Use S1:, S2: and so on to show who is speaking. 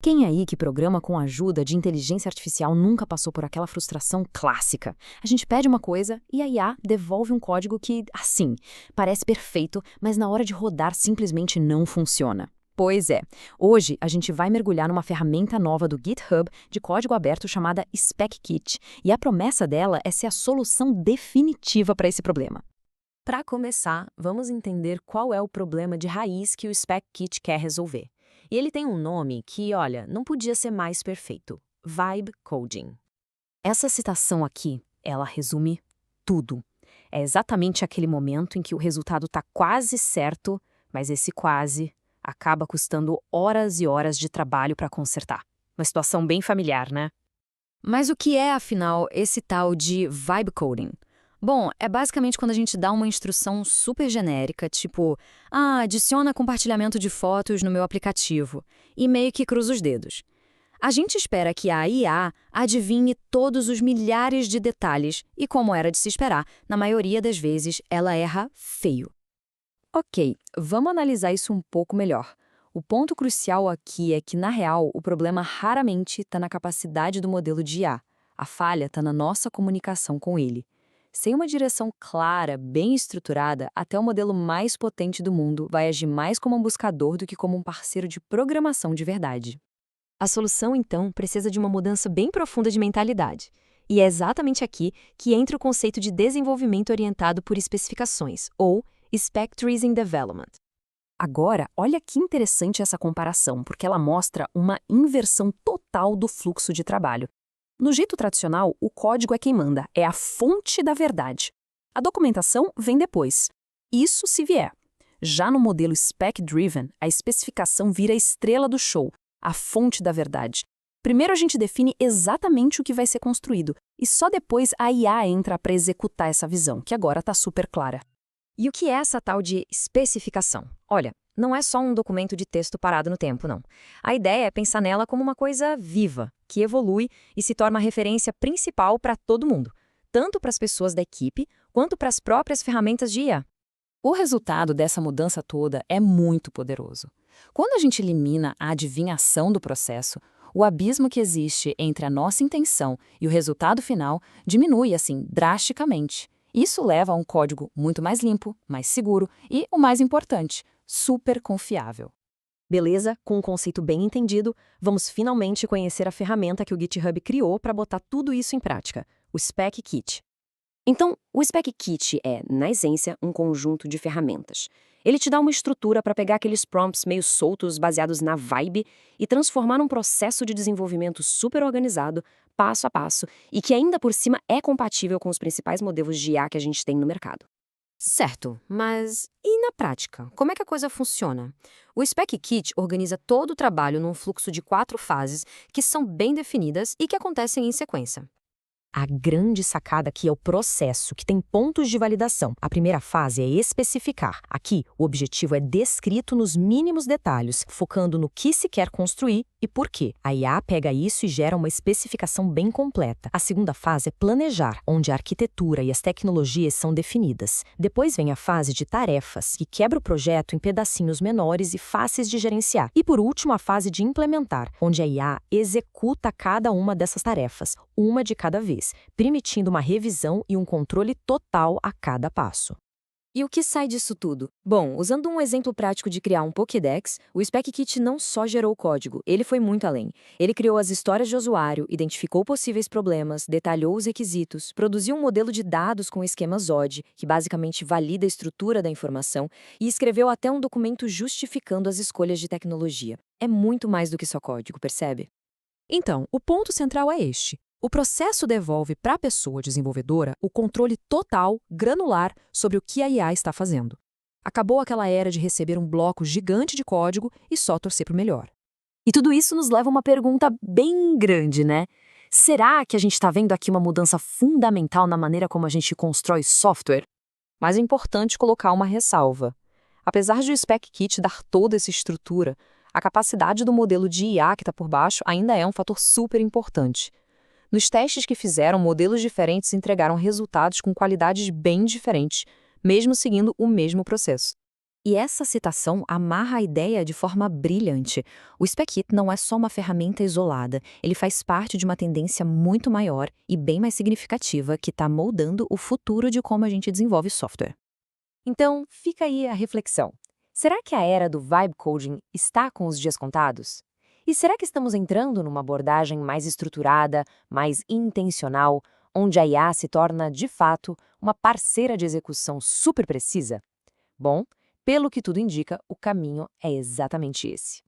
S1: Quem aí que programa com a ajuda de inteligência artificial nunca passou por aquela frustração clássica? A gente pede uma coisa e a IA devolve um código que, assim, parece perfeito, mas na hora de rodar simplesmente não funciona. Pois é, hoje a gente vai mergulhar numa ferramenta nova do GitHub de código aberto chamada SpecKit, e a promessa dela é ser a solução definitiva para esse problema. Para começar, vamos entender qual é o problema de raiz que o SpecKit quer resolver. E ele tem um nome que, olha, não podia ser mais perfeito: Vibe Coding. Essa citação aqui, ela resume tudo. É exatamente aquele momento em que o resultado está quase certo, mas esse quase acaba custando horas e horas de trabalho para consertar. Uma situação bem familiar, né? Mas o que é, afinal, esse tal de vibe coding? Bom, é basicamente quando a gente dá uma instrução super genérica, tipo, adiciona compartilhamento de fotos no meu aplicativo, e meio que cruza os dedos. A gente espera que a IA adivinhe todos os milhares de detalhes, e como era de se esperar, na maioria das vezes ela erra feio. Ok, vamos analisar isso um pouco melhor. O ponto crucial aqui é que, na real, o problema raramente está na capacidade do modelo de IA. A falha está na nossa comunicação com ele. Sem uma direção clara, bem estruturada, até o modelo mais potente do mundo vai agir mais como um buscador do que como um parceiro de programação de verdade. A solução, então, precisa de uma mudança bem profunda de mentalidade. E é exatamente aqui que entra o conceito de desenvolvimento orientado por especificações, ou Spec-Driven Development. Agora, olha que interessante essa comparação, porque ela mostra uma inversão total do fluxo de trabalho. No jeito tradicional, o código é quem manda, é a fonte da verdade. A documentação vem depois. Isso se vier. Já no modelo Spec-Driven, a especificação vira a estrela do show, a fonte da verdade. Primeiro a gente define exatamente o que vai ser construído, e só depois a IA entra para executar essa visão, que agora está super clara. E o que é essa tal de especificação? Olha, não é só um documento de texto parado no tempo, não. A ideia é pensar nela como uma coisa viva, que evolui e se torna a referência principal para todo mundo, tanto para as pessoas da equipe quanto para as próprias ferramentas de IA. O resultado dessa mudança toda é muito poderoso. Quando a gente elimina a adivinhação do processo, o abismo que existe entre a nossa intenção e o resultado final diminui, assim, drasticamente. Isso leva a um código muito mais limpo, mais seguro e, o mais importante, super confiável. Beleza? Com um conceito bem entendido, vamos finalmente conhecer a ferramenta que o GitHub criou para botar tudo isso em prática, o SpecKit. Então, o SpecKit é, na essência, um conjunto de ferramentas. Ele te dá uma estrutura para pegar aqueles prompts meio soltos baseados na vibe e transformar num processo de desenvolvimento super organizado, passo a passo, e que ainda por cima é compatível com os principais modelos de IA que a gente tem no mercado. Certo, mas e na prática? Como é que a coisa funciona? O SpecKit organiza todo o trabalho num fluxo de 4 fases que são bem definidas e que acontecem em sequência. A grande sacada aqui é o processo, que tem pontos de validação. A primeira fase é especificar. Aqui, o objetivo é descrito nos mínimos detalhes, focando no que se quer construir e por quê. A IA pega isso e gera uma especificação bem completa. A segunda fase é planejar, onde a arquitetura e as tecnologias são definidas. Depois vem a fase de tarefas, que quebra o projeto em pedacinhos menores e fáceis de gerenciar. E por último, a fase de implementar, onde a IA executa cada uma dessas tarefas, uma de cada vez, permitindo uma revisão e um controle total a cada passo. E o que sai disso tudo? Bom, usando um exemplo prático de criar um Pokédex, o SpecKit não só gerou o código, ele foi muito além. Ele criou as histórias de usuário, identificou possíveis problemas, detalhou os requisitos, produziu um modelo de dados com o esquema ZOD, que basicamente valida a estrutura da informação, e escreveu até um documento justificando as escolhas de tecnologia. É muito mais do que só código, percebe? Então, o ponto central é este. O processo devolve para a pessoa desenvolvedora o controle total, granular, sobre o que a IA está fazendo. Acabou aquela era de receber um bloco gigante de código e só torcer para o melhor. E tudo isso nos leva a uma pergunta bem grande, né? Será que a gente está vendo aqui uma mudança fundamental na maneira como a gente constrói software? Mas é importante colocar uma ressalva. Apesar de o SpecKit dar toda essa estrutura, a capacidade do modelo de IA que está por baixo ainda é um fator super importante. Nos testes que fizeram, modelos diferentes entregaram resultados com qualidades bem diferentes, mesmo seguindo o mesmo processo. E essa citação amarra a ideia de forma brilhante. O Spec It não é só uma ferramenta isolada, ele faz parte de uma tendência muito maior e bem mais significativa que está moldando o futuro de como a gente desenvolve software.
S2: Então, fica aí a reflexão. Será que a era do vibe coding está com os dias contados? E será que estamos entrando numa abordagem mais estruturada, mais intencional, onde a IA se torna, de fato, uma parceira de execução super precisa? Bom, pelo que tudo indica, o caminho é exatamente esse.